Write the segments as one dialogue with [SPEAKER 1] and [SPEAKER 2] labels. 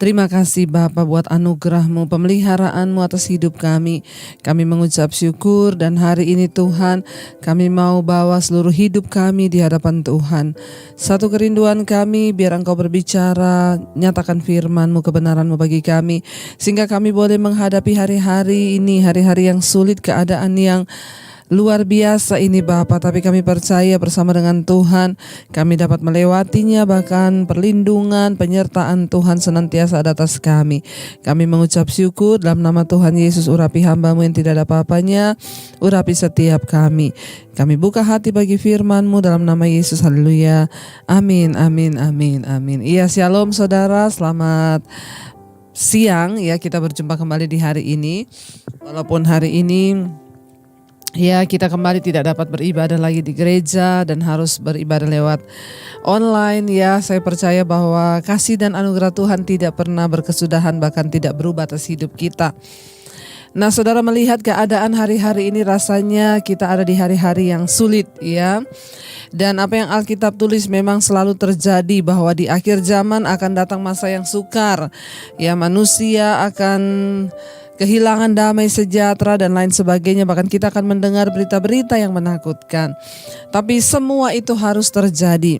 [SPEAKER 1] Terima kasih Bapa buat anugerah-Mu, pemeliharaan-Mu atas hidup kami. Kami mengucap syukur dan hari ini Tuhan, kami mau bawa seluruh hidup kami di hadapan Tuhan. Satu kerinduan kami, biar Engkau berbicara, nyatakan firman-Mu, kebenaran-Mu bagi kami, sehingga kami boleh menghadapi hari-hari ini, hari-hari yang sulit, keadaan yang luar biasa ini Bapa, tapi kami percaya bersama dengan Tuhan kami dapat melewatinya, bahkan perlindungan, penyertaan Tuhan senantiasa ada atas kami. Kami mengucap syukur dalam nama Tuhan Yesus. Urapi hamba-Mu yang tidak ada apa-apanya, urapi setiap kami. Kami buka hati bagi firman-Mu dalam nama Yesus. Haleluya. Amin, amin, amin, amin. Iya, shalom saudara, selamat siang ya, kita berjumpa kembali di hari ini. Walaupun hari ini ya kita kembali tidak dapat beribadah lagi di gereja dan harus beribadah lewat online ya, saya percaya bahwa kasih dan anugerah Tuhan tidak pernah berkesudahan, bahkan tidak berubah atas hidup kita. Nah, saudara melihat keadaan hari-hari ini, rasanya kita ada di hari-hari yang sulit ya. Dan apa yang Alkitab tulis memang selalu terjadi, bahwa di akhir zaman akan datang masa yang sukar. Ya, manusia akan kehilangan damai sejahtera dan lain sebagainya. Bahkan kita akan mendengar berita-berita yang menakutkan. Tapi semua itu harus terjadi.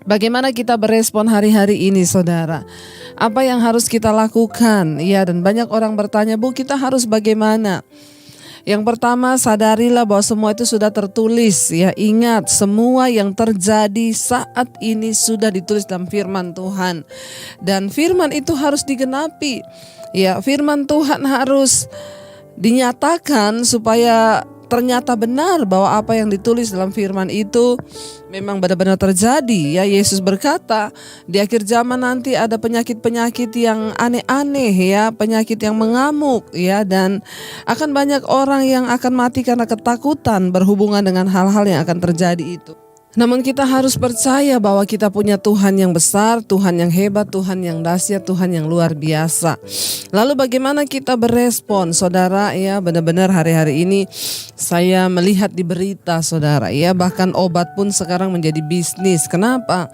[SPEAKER 1] Bagaimana kita berespon hari-hari ini, saudara? Apa yang harus kita lakukan? Ya, dan banyak orang bertanya, Bu, kita harus bagaimana? Yang pertama, sadarilah bahwa semua itu sudah tertulis ya. Ingat, semua yang terjadi saat ini sudah ditulis dalam firman Tuhan. Dan firman itu harus digenapi. Ya, firman Tuhan harus dinyatakan supaya ternyata benar bahwa apa yang ditulis dalam firman itu memang benar-benar terjadi. Ya, Yesus berkata, di akhir zaman nanti ada penyakit-penyakit yang aneh-aneh ya, penyakit yang mengamuk ya, dan akan banyak orang yang akan mati karena ketakutan berhubungan dengan hal-hal yang akan terjadi itu. Namun kita harus percaya bahwa kita punya Tuhan yang besar, Tuhan yang hebat, Tuhan yang dahsyat, Tuhan yang luar biasa. Lalu bagaimana kita berespon, saudara ya? Benar-benar hari-hari ini saya melihat di berita, saudara ya, bahkan obat pun sekarang menjadi bisnis. Kenapa?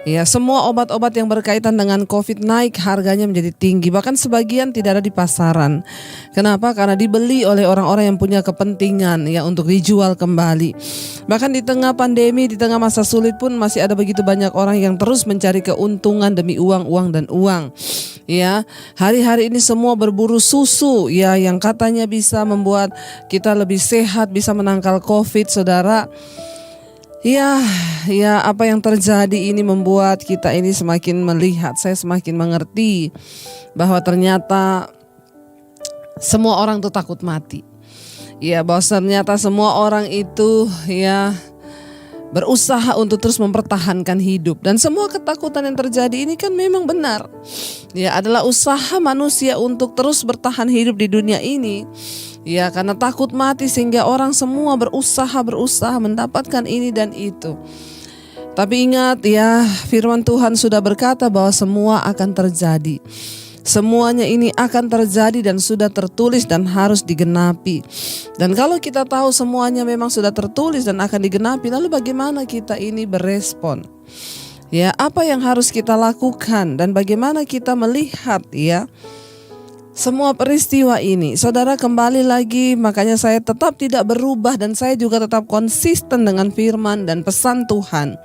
[SPEAKER 1] Ya, semua obat-obat yang berkaitan dengan COVID naik harganya menjadi tinggi. Bahkan sebagian tidak ada di pasaran. Kenapa? Karena dibeli oleh orang-orang yang punya kepentingan ya, untuk dijual kembali. Bahkan di tengah pandemi, di tengah masa sulit pun masih ada begitu banyak orang yang terus mencari keuntungan demi uang, uang dan uang. Ya, hari-hari ini semua berburu susu ya, yang katanya bisa membuat kita lebih sehat, bisa menangkal COVID, saudara. Ya, apa yang terjadi ini membuat kita ini semakin melihat, saya semakin mengerti bahwa ternyata semua orang tuh takut mati. Ya, bahwa ternyata semua orang itu ya berusaha untuk terus mempertahankan hidup. Dan semua ketakutan yang terjadi ini kan memang benar. Ya, adalah usaha manusia untuk terus bertahan hidup di dunia ini. Ya, karena takut mati sehingga orang semua berusaha mendapatkan ini dan itu. Tapi ingat ya, firman Tuhan sudah berkata bahwa semua akan terjadi. Semuanya ini akan terjadi dan sudah tertulis dan harus digenapi. Dan kalau kita tahu semuanya memang sudah tertulis dan akan digenapi, lalu bagaimana kita ini berespon? Ya, apa yang harus kita lakukan dan bagaimana kita melihat ya semua peristiwa ini? Saudara, kembali lagi, makanya saya tetap tidak berubah dan saya juga tetap konsisten dengan firman dan pesan Tuhan.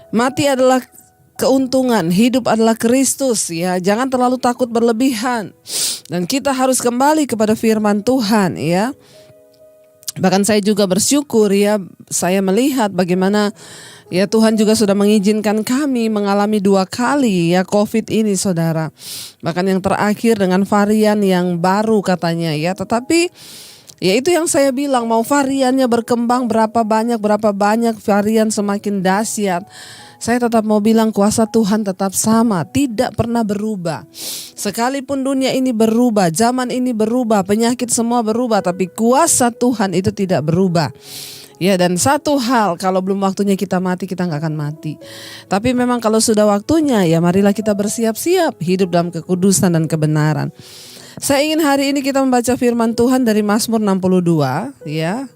[SPEAKER 1] Mati adalah keuntungan, hidup adalah Kristus ya. Jangan terlalu takut berlebihan. Dan kita harus kembali kepada firman Tuhan ya. Bahkan saya juga bersyukur ya, saya melihat bagaimana ya Tuhan juga sudah mengizinkan kami mengalami 2 kali ya COVID ini, saudara. Bahkan yang terakhir dengan varian yang baru katanya ya. Tetapi ya itu yang saya bilang, mau variannya berkembang berapa banyak varian semakin dahsyat, saya tetap mau bilang kuasa Tuhan tetap sama, tidak pernah berubah. Sekalipun dunia ini berubah, zaman ini berubah, penyakit semua berubah, tapi kuasa Tuhan itu tidak berubah. Ya, dan satu hal, kalau belum waktunya kita mati, kita gak akan mati. Tapi memang kalau sudah waktunya, ya marilah kita bersiap-siap hidup dalam kekudusan dan kebenaran. Saya ingin hari ini kita membaca firman Tuhan dari Mazmur 62 ya.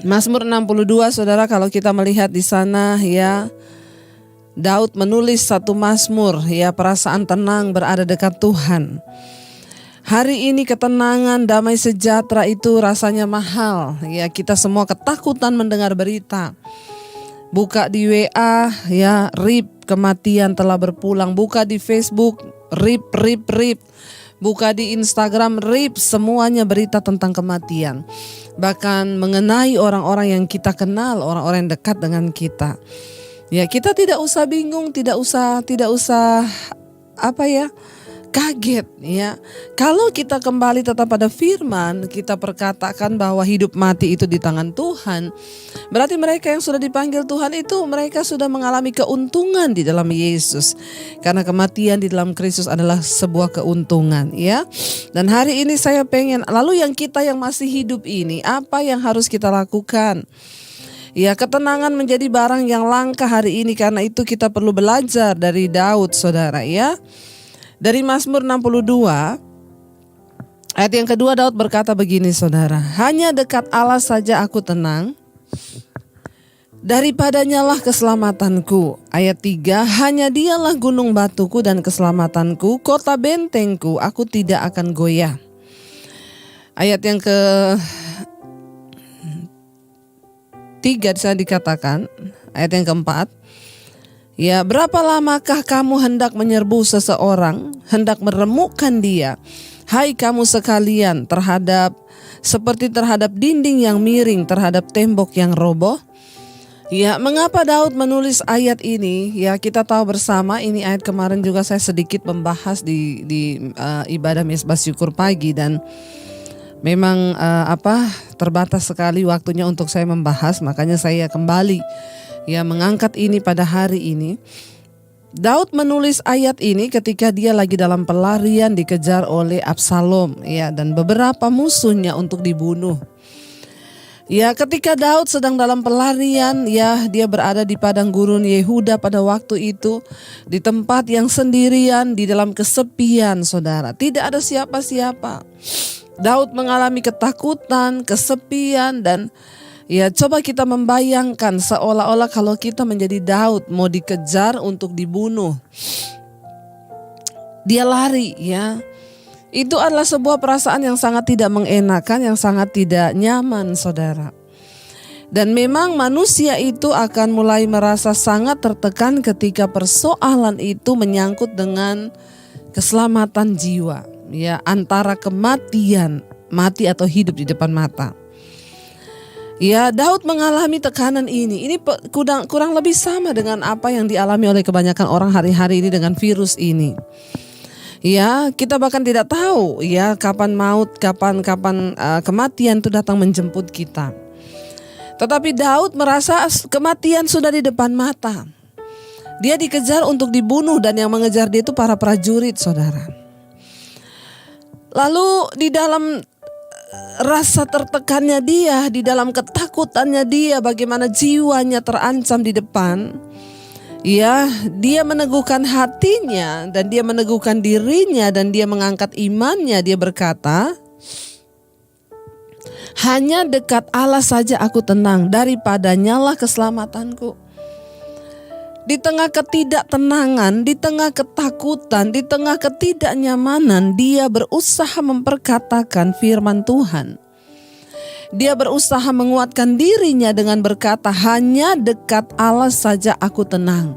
[SPEAKER 1] Mazmur 62, saudara, kalau kita melihat di sana ya, Daud menulis satu Mazmur, ya, perasaan tenang berada dekat Tuhan. Hari ini ketenangan, damai sejahtera itu rasanya mahal. Ya, kita semua ketakutan mendengar berita. Buka di WA, ya, RIP, kematian telah berpulang. Buka di Facebook, RIP, RIP, RIP. Buka di Instagram, RIP, semuanya berita tentang kematian. Bahkan mengenai orang-orang yang kita kenal, orang-orang yang dekat dengan kita. Ya, kita tidak usah bingung, tidak usah kaget, ya. Kalau kita kembali tetap pada firman, kita perkatakan bahwa hidup mati itu di tangan Tuhan. Berarti mereka yang sudah dipanggil Tuhan itu mereka sudah mengalami keuntungan di dalam Yesus. Karena kematian di dalam Kristus adalah sebuah keuntungan, ya. Dan hari ini saya pengen, lalu yang kita yang masih hidup ini, apa yang harus kita lakukan? Ya, ketenangan menjadi barang yang langka hari ini, karena itu kita perlu belajar dari Daud, saudara, ya. Dari Mazmur 62, ayat yang kedua, Daud berkata begini, saudara. Hanya dekat Allah saja aku tenang, daripadanya lah keselamatanku. Ayat 3, hanya dialah gunung batuku dan keselamatanku, kota bentengku, aku tidak akan goyah. Ayat yang ke 3 saya dikatakan, ayat yang keempat, ya, berapa lamakah kamu hendak menyerbu seseorang, hendak meremukkan dia, hai kamu sekalian, seperti terhadap dinding yang miring, terhadap tembok yang roboh. Ya, mengapa Daud menulis ayat ini? Ya, kita tahu bersama, ini ayat kemarin juga saya sedikit membahas di ibadah Mezbah Syukur pagi, dan memang terbatas sekali waktunya untuk saya membahas, makanya saya kembali mengangkat ini pada hari ini. Daud menulis ayat ini ketika dia lagi dalam pelarian dikejar oleh Absalom, ya, dan beberapa musuhnya untuk dibunuh. Ya, ketika Daud sedang dalam pelarian, ya, dia berada di padang gurun Yehuda pada waktu itu, di tempat yang sendirian, di dalam kesepian, saudara. Tidak ada siapa-siapa. Daud mengalami ketakutan, kesepian, dan ya, coba kita membayangkan seolah-olah kalau kita menjadi Daud, mau dikejar untuk dibunuh. Dia lari, ya. Itu adalah sebuah perasaan yang sangat tidak mengenakan, yang sangat tidak nyaman, saudara. Dan memang manusia itu akan mulai merasa sangat tertekan ketika persoalan itu menyangkut dengan keselamatan jiwa, ya, antara kematian, mati atau hidup di depan mata. Ya, Daud mengalami tekanan ini. Ini kurang lebih sama dengan apa yang dialami oleh kebanyakan orang hari-hari ini dengan virus ini. Ya, kita bahkan tidak tahu, ya, kapan kematian itu datang menjemput kita. Tetapi Daud merasa kematian sudah di depan mata. Dia dikejar untuk dibunuh, dan yang mengejar dia itu para prajurit, saudara. Lalu di dalam rasa tertekannya dia, di dalam ketakutannya dia, bagaimana jiwanya terancam di depan, ya, dia meneguhkan hatinya dan dia meneguhkan dirinya dan dia mengangkat imannya. Dia berkata, hanya dekat Allah saja aku tenang, daripadanya lah keselamatanku. Di tengah ketidaktenangan, di tengah ketakutan, di tengah ketidaknyamanan, dia berusaha memperkatakan firman Tuhan. Dia berusaha menguatkan dirinya dengan berkata, hanya dekat Allah saja aku tenang.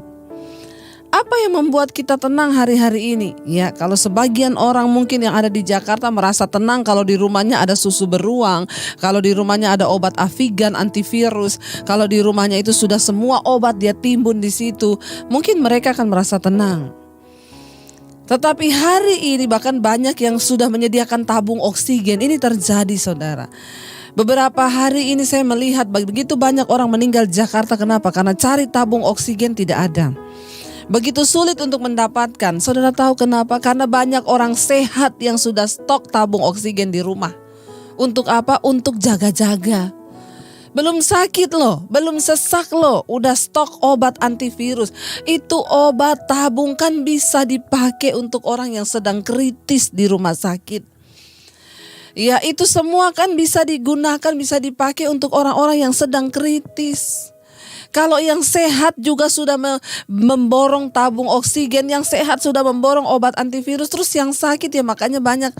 [SPEAKER 1] Apa yang membuat kita tenang hari-hari ini? Ya, kalau sebagian orang mungkin yang ada di Jakarta merasa tenang kalau di rumahnya ada susu beruang, kalau di rumahnya ada obat Avigan antivirus, kalau di rumahnya itu sudah semua obat dia timbun di situ, mungkin mereka akan merasa tenang. Tetapi hari ini bahkan banyak yang sudah menyediakan tabung oksigen. Ini terjadi, saudara. Beberapa hari ini saya melihat begitu banyak orang meninggal di Jakarta. Kenapa? Karena cari tabung oksigen tidak ada. Begitu sulit untuk mendapatkan. Saudara tahu kenapa? Karena banyak orang sehat yang sudah stok tabung oksigen di rumah. Untuk apa? Untuk jaga-jaga. Belum sakit loh, belum sesak loh, udah stok obat antivirus. Itu obat tabung kan bisa dipakai untuk orang yang sedang kritis di rumah sakit. Ya, itu semua kan bisa digunakan, bisa dipakai untuk orang-orang yang sedang kritis. Kalau yang sehat juga sudah memborong tabung oksigen, yang sehat sudah memborong obat antivirus, terus yang sakit ya makanya banyak.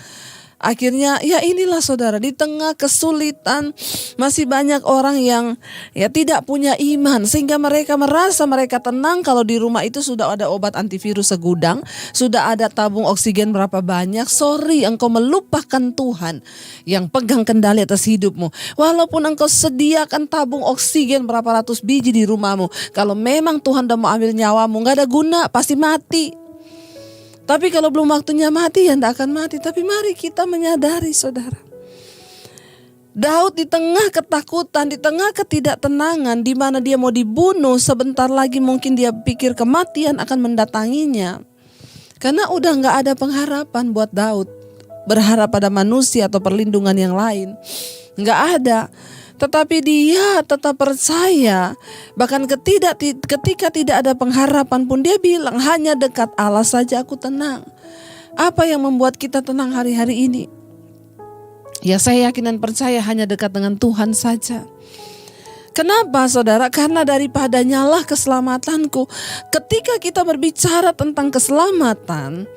[SPEAKER 1] Akhirnya ya inilah saudara, di tengah kesulitan masih banyak orang yang ya tidak punya iman, sehingga mereka merasa mereka tenang kalau di rumah itu sudah ada obat antivirus segudang, sudah ada tabung oksigen berapa banyak. Sorry, engkau melupakan Tuhan yang pegang kendali atas hidupmu. Walaupun engkau sediakan tabung oksigen berapa ratus biji di rumahmu, kalau memang Tuhan udah mau ambil nyawamu, gak ada guna, pasti mati. Tapi kalau belum waktunya mati, ya tidak akan mati. Tapi mari kita menyadari saudara, Daud di tengah ketakutan, di tengah ketidaktenangan, di mana dia mau dibunuh, sebentar lagi mungkin dia pikir kematian akan mendatanginya. Karena udah gak ada pengharapan buat Daud, berharap pada manusia atau perlindungan yang lain. Gak ada. Tetapi dia tetap percaya, bahkan ketika tidak ada pengharapan pun dia bilang, hanya dekat Allah saja aku tenang. Apa yang membuat kita tenang hari-hari ini? Ya saya yakin dan percaya hanya dekat dengan Tuhan saja. Kenapa saudara? Karena daripadanya lah keselamatanku. Ketika kita berbicara tentang keselamatan,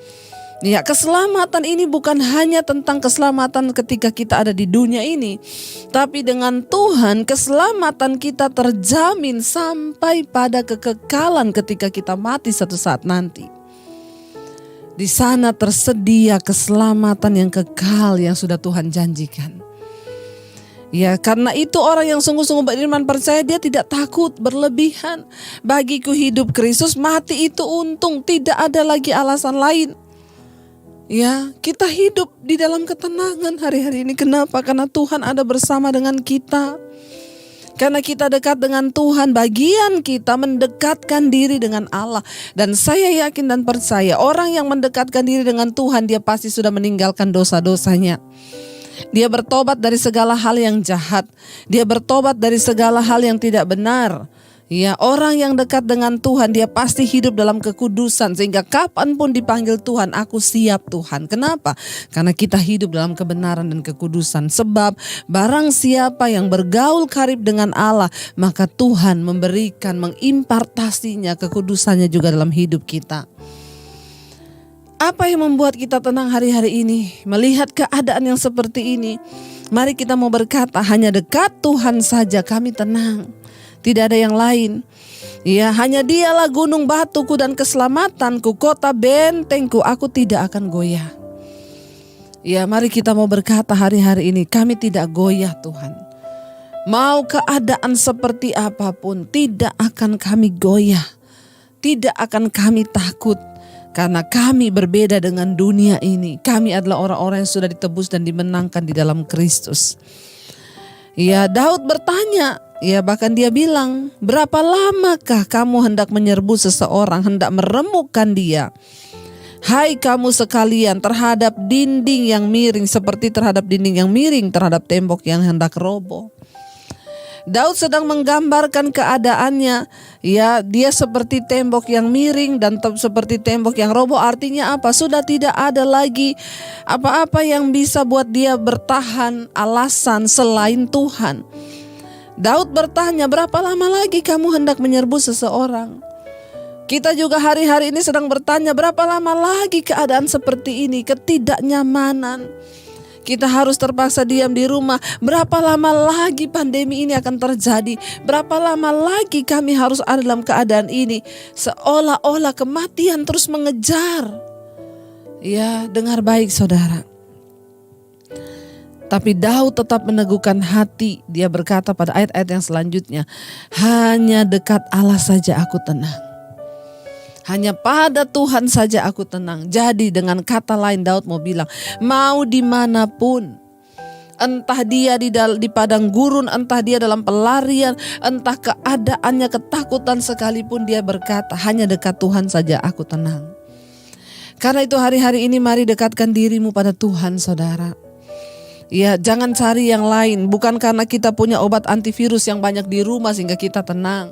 [SPEAKER 1] ya, keselamatan ini bukan hanya tentang keselamatan ketika kita ada di dunia ini, tapi dengan Tuhan keselamatan kita terjamin sampai pada kekekalan ketika kita mati satu saat nanti. Di sana tersedia keselamatan yang kekal yang sudah Tuhan janjikan. Ya, karena itu orang yang sungguh-sungguh beriman percaya dia tidak takut berlebihan. Bagiku hidup Kristus, mati itu untung, tidak ada lagi alasan lain. Ya, kita hidup di dalam ketenangan hari-hari ini. Kenapa? Karena Tuhan ada bersama dengan kita. Karena kita dekat dengan Tuhan, bagian kita mendekatkan diri dengan Allah. Dan saya yakin dan percaya orang yang mendekatkan diri dengan Tuhan, dia pasti sudah meninggalkan dosa-dosanya. Dia bertobat dari segala hal yang jahat. Dia bertobat dari segala hal yang tidak benar. Ya, orang yang dekat dengan Tuhan dia pasti hidup dalam kekudusan, sehingga kapanpun dipanggil Tuhan, aku siap Tuhan. Kenapa? Karena kita hidup dalam kebenaran dan kekudusan. Sebab barang siapa yang bergaul karib dengan Allah, maka Tuhan memberikan, mengimpartasinya kekudusannya juga dalam hidup kita. Apa yang membuat kita tenang hari-hari ini? Melihat keadaan yang seperti ini, mari kita mau berkata, hanya dekat Tuhan saja kami tenang. Tidak ada yang lain. Ya, hanya Dialah gunung batuku dan keselamatanku, kota bentengku, aku tidak akan goyah. Ya, mari kita mau berkata hari-hari ini, kami tidak goyah Tuhan. Mau keadaan seperti apapun, tidak akan kami goyah. Tidak akan kami takut. Karena kami berbeda dengan dunia ini. Kami adalah orang-orang yang sudah ditebus dan dimenangkan di dalam Kristus. Ya, Daud bertanya, ya bahkan dia bilang, berapa lamakah kamu hendak menyerbu seseorang, hendak meremukkan dia? Hai kamu sekalian, terhadap dinding yang miring, seperti terhadap dinding yang miring, terhadap tembok yang hendak roboh. Daud sedang menggambarkan keadaannya. Ya, dia seperti tembok yang miring dan seperti tembok yang roboh. Artinya apa? Sudah tidak ada lagi apa-apa yang bisa buat dia bertahan alasan selain Tuhan. Daud bertanya, berapa lama lagi kamu hendak menyerbu seseorang? Kita juga hari-hari ini sedang bertanya, berapa lama lagi keadaan seperti ini, ketidaknyamanan. Kita harus terpaksa diam di rumah. Berapa lama lagi pandemi ini akan terjadi? Berapa lama lagi kami harus ada dalam keadaan ini? Seolah-olah kematian terus mengejar. Ya, dengar baik saudara. Tapi Daud tetap meneguhkan hati. Dia berkata pada ayat-ayat yang selanjutnya, hanya dekat Allah saja aku tenang. Hanya pada Tuhan saja aku tenang. Jadi dengan kata lain Daud mau bilang, mau dimanapun, entah dia di padang gurun, entah dia dalam pelarian, entah keadaannya ketakutan sekalipun, dia berkata, hanya dekat Tuhan saja aku tenang. Karena itu hari-hari ini mari dekatkan dirimu pada Tuhan saudara. Ya, jangan cari yang lain. Bukan karena kita punya obat antivirus yang banyak di rumah sehingga kita tenang.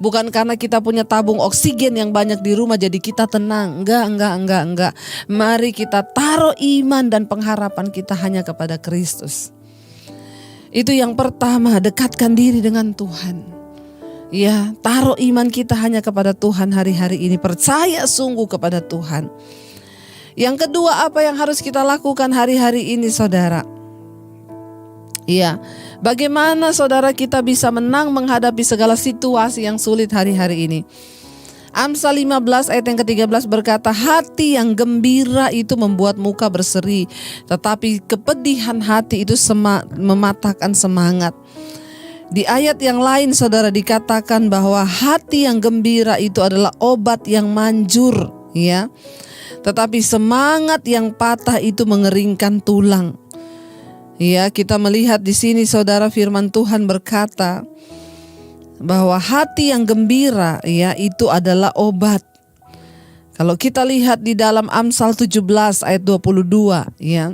[SPEAKER 1] Bukan karena kita punya tabung oksigen yang banyak di rumah jadi kita tenang. Enggak. Mari kita taruh iman dan pengharapan kita hanya kepada Kristus. Itu yang pertama, dekatkan diri dengan Tuhan. Ya, taruh iman kita hanya kepada Tuhan hari-hari ini. Percaya sungguh kepada Tuhan. Yang kedua, apa yang harus kita lakukan hari-hari ini, saudara? Ya, bagaimana saudara kita bisa menang menghadapi segala situasi yang sulit hari-hari ini? Amsal 15 ayat yang ke-13 berkata, hati yang gembira itu membuat muka berseri, tetapi kepedihan hati itu mematahkan semangat. Di ayat yang lain saudara dikatakan bahwa hati yang gembira itu adalah obat yang manjur, ya. Tetapi semangat yang patah itu mengeringkan tulang. Ya, kita melihat di sini saudara firman Tuhan berkata bahwa hati yang gembira ya itu adalah obat. Kalau kita lihat di dalam Amsal 17 ayat 22 ya.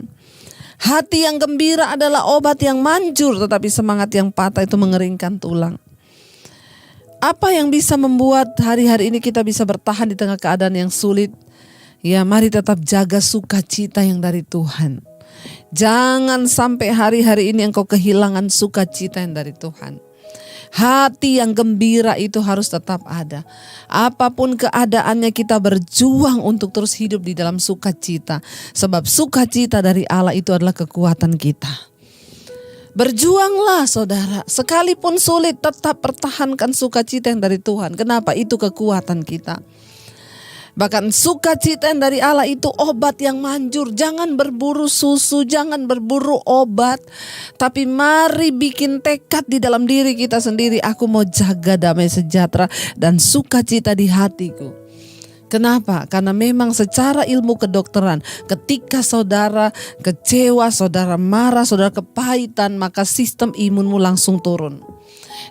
[SPEAKER 1] Hati yang gembira adalah obat yang manjur, tetapi semangat yang patah itu mengeringkan tulang. Apa yang bisa membuat hari-hari ini kita bisa bertahan di tengah keadaan yang sulit? Ya, mari tetap jaga sukacita yang dari Tuhan. Jangan sampai hari-hari ini engkau kehilangan sukacita yang dari Tuhan. Hati yang gembira itu harus tetap ada. Apapun keadaannya kita berjuang untuk terus hidup di dalam sukacita. Sebab sukacita dari Allah itu adalah kekuatan kita. Berjuanglah saudara. Sekalipun sulit tetap pertahankan sukacita yang dari Tuhan. Kenapa? Itu kekuatan kita. Bahkan sukacita yang dari Allah itu obat yang manjur. Jangan berburu susu, jangan berburu obat. Tapi mari bikin tekad di dalam diri kita sendiri. Aku mau jaga damai sejahtera dan sukacita di hatiku. Kenapa? Karena memang secara ilmu kedokteran, ketika saudara kecewa, saudara marah, saudara kepahitan, maka sistem imunmu langsung turun.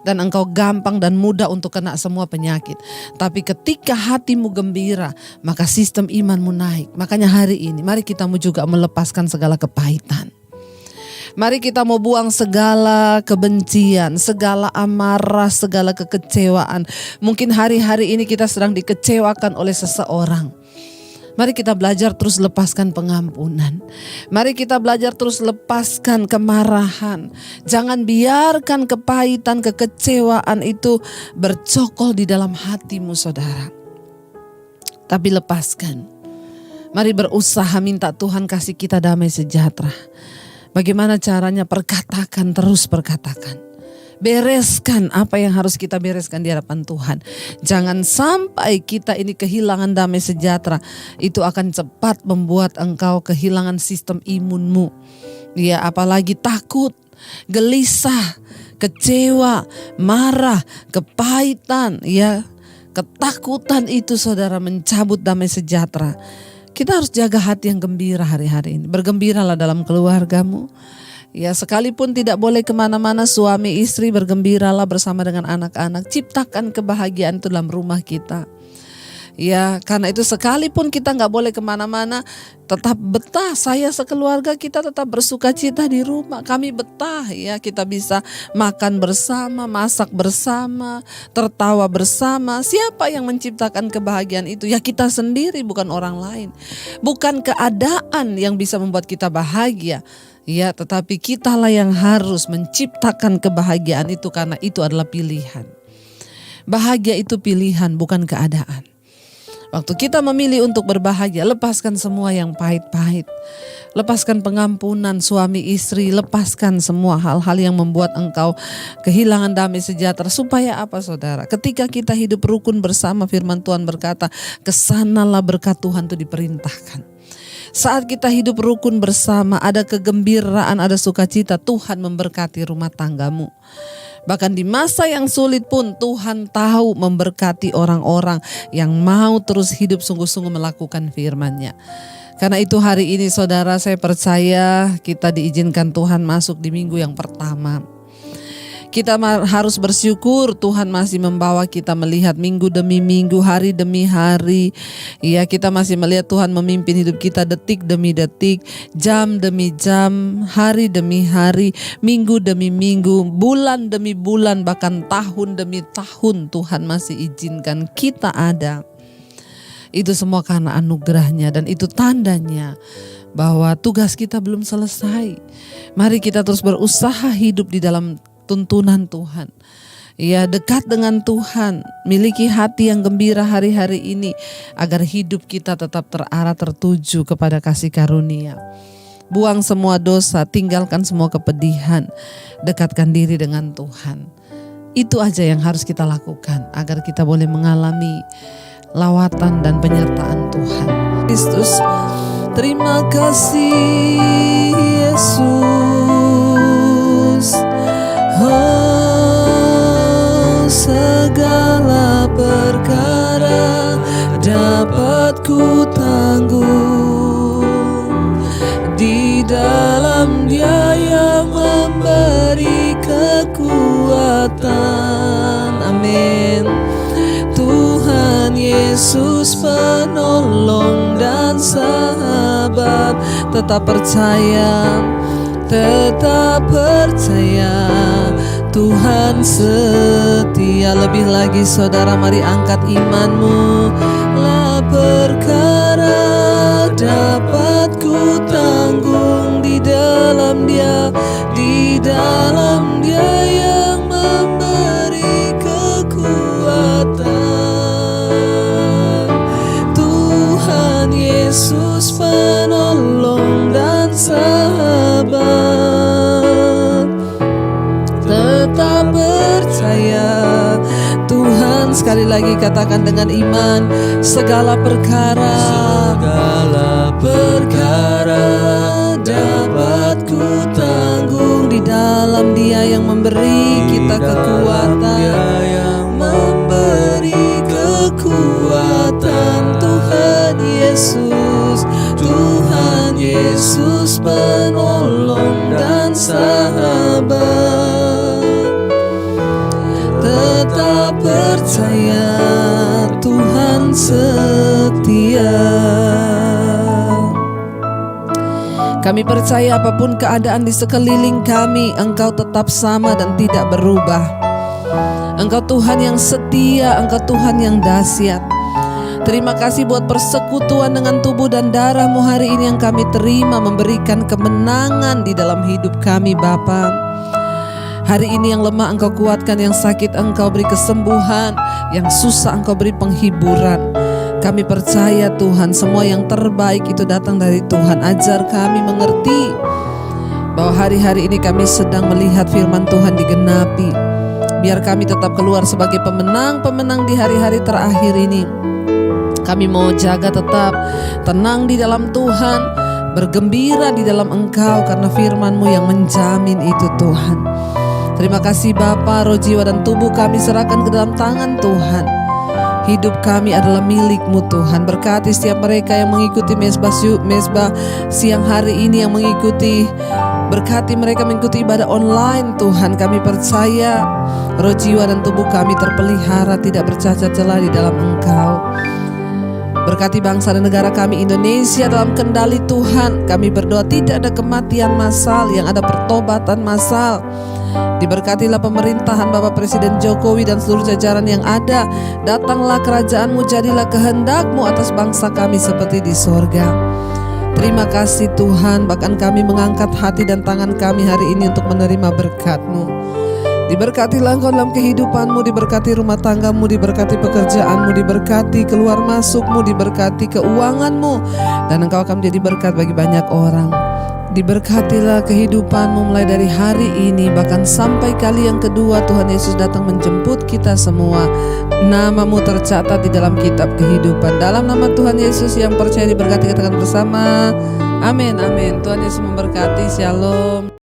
[SPEAKER 1] Dan engkau gampang dan mudah untuk kena semua penyakit. Tapi ketika hatimu gembira, maka sistem imanmu naik. Makanya hari ini mari kita mau juga melepaskan segala kepahitan. Mari kita mau buang segala kebencian, segala amarah, segala kekecewaan. Mungkin hari-hari ini kita sedang dikecewakan oleh seseorang. Mari kita belajar terus lepaskan pengampunan. Mari kita belajar terus lepaskan kemarahan. Jangan biarkan kepahitan, kekecewaan itu bercokol di dalam hatimu saudara. Tapi lepaskan. Mari berusaha minta Tuhan kasih kita damai sejahtera. Bagaimana caranya? Perkatakan, terus perkatakan. Bereskan apa yang harus kita bereskan di hadapan Tuhan. Jangan sampai kita ini kehilangan damai sejahtera. Itu akan cepat membuat engkau kehilangan sistem imunmu. Ya, apalagi takut, gelisah, kecewa, marah, kepahitan, ya. Ketakutan itu saudara mencabut damai sejahtera. Kita harus jaga hati yang gembira hari-hari ini. Bergembiralah dalam keluargamu. Ya, sekalipun tidak boleh kemana-mana, suami istri bergembiralah bersama dengan anak-anak. Ciptakan kebahagiaan itu dalam rumah kita. Ya, karena itu sekalipun kita gak boleh kemana-mana, tetap betah. Saya sekeluarga kita tetap bersuka cita di rumah. Kami betah ya, kita bisa makan bersama, masak bersama, tertawa bersama. Siapa yang menciptakan kebahagiaan itu? Ya kita sendiri, bukan orang lain. Bukan keadaan yang bisa membuat kita bahagia. Ya, tetapi kitalah yang harus menciptakan kebahagiaan itu karena itu adalah pilihan. Bahagia itu pilihan, bukan keadaan. Waktu kita memilih untuk berbahagia, lepaskan semua yang pahit-pahit. Lepaskan pengampunan suami istri, lepaskan semua hal-hal yang membuat engkau kehilangan damai sejahtera. Supaya apa saudara? Ketika kita hidup rukun bersama, firman Tuhan berkata, kesanalah berkat Tuhan itu diperintahkan. Saat kita hidup rukun bersama, ada kegembiraan, ada sukacita, Tuhan memberkati rumah tanggamu. Bahkan di masa yang sulit pun Tuhan tahu memberkati orang-orang yang mau terus hidup sungguh-sungguh melakukan firman-Nya. Karena itu hari ini saudara, saya percaya kita diizinkan Tuhan masuk di minggu yang pertama. Kita harus bersyukur Tuhan masih membawa kita melihat minggu demi minggu, hari demi hari. Ya, kita masih melihat Tuhan memimpin hidup kita detik demi detik, jam demi jam, hari demi hari, minggu demi minggu, bulan demi bulan, bahkan tahun demi tahun Tuhan masih izinkan kita ada. Itu semua karena anugerahnya dan itu tandanya bahwa tugas kita belum selesai. Mari kita terus berusaha hidup di dalam tuntunan Tuhan. Ya, dekat dengan Tuhan, miliki hati yang gembira hari-hari ini agar hidup kita tetap terarah tertuju kepada kasih karunia. Buang semua dosa, tinggalkan semua kepedihan, dekatkan diri dengan Tuhan. Itu aja yang harus kita lakukan agar kita boleh mengalami lawatan dan penyertaan Tuhan. Kristus, terima kasih Yesus. Segala perkara dapat ku tanggung di dalam Dia yang memberi kekuatan. Amin. Tuhan Yesus penolong dan sahabat, tetap percaya, Tuhan setia. Lebih lagi saudara, mari angkat imanmu. La perkara dapat ku tanggung di dalam Dia, di dalam Dia yang memberi kekuatan. Tuhan Yesus penolong dan sahabat, tetap percaya. Tuhan, sekali lagi katakan dengan iman, segala perkara dapat ku tanggung di dalam Dia yang memberi kita kekuatan, memberi kekuatan. Tuhan Yesus penolong dan sahabat, tetap percaya, Tuhan setia. Kami percaya apapun keadaan di sekeliling kami, Engkau tetap sama dan tidak berubah. Engkau Tuhan yang setia, Engkau Tuhan yang dahsyat. Terima kasih buat persekutuan dengan tubuh dan darah-Mu hari ini yang kami terima, memberikan kemenangan di dalam hidup kami Bapa. Hari ini yang lemah Engkau kuatkan, yang sakit Engkau beri kesembuhan, yang susah Engkau beri penghiburan. Kami percaya Tuhan, semua yang terbaik itu datang dari Tuhan. Ajar kami mengerti bahwa hari-hari ini kami sedang melihat firman Tuhan digenapi. Biar kami tetap keluar sebagai pemenang-pemenang di hari-hari terakhir ini. Kami mau jaga tetap tenang di dalam Tuhan, bergembira di dalam Engkau, karena firman-Mu yang menjamin itu Tuhan. Terima kasih Bapa, roh, jiwa dan tubuh kami serahkan ke dalam tangan Tuhan. Hidup kami adalah milik-Mu Tuhan. Berkati setiap mereka yang mengikuti mesbah siang hari ini, yang mengikuti, berkati mereka mengikuti ibadah online Tuhan. Kami percaya roh, jiwa dan tubuh kami terpelihara, tidak bercacat celah di dalam Engkau. Berkati bangsa dan negara kami Indonesia dalam kendali Tuhan. Kami berdoa tidak ada kematian massal, yang ada pertobatan massal. Diberkatilah pemerintahan Bapak Presiden Jokowi dan seluruh jajaran yang ada. Datanglah kerajaan-Mu, jadilah kehendak-Mu atas bangsa kami seperti di sorga. Terima kasih Tuhan, bahkan kami mengangkat hati dan tangan kami hari ini untuk menerima berkat-Mu. Diberkatilah Engkau dalam kehidupan-Mu, diberkati rumah tangga-Mu, diberkati pekerjaan-Mu, diberkati keluar masuk-Mu, diberkati keuangan-Mu, dan Engkau akan menjadi berkat bagi banyak orang. Diberkatilah kehidupan-Mu mulai dari hari ini, bahkan sampai kali yang kedua Tuhan Yesus datang menjemput kita semua. Nama-Mu tercatat di dalam kitab kehidupan. Dalam nama Tuhan Yesus yang percaya diberkati, katakan bersama, amin, amin. Tuhan Yesus memberkati, shalom.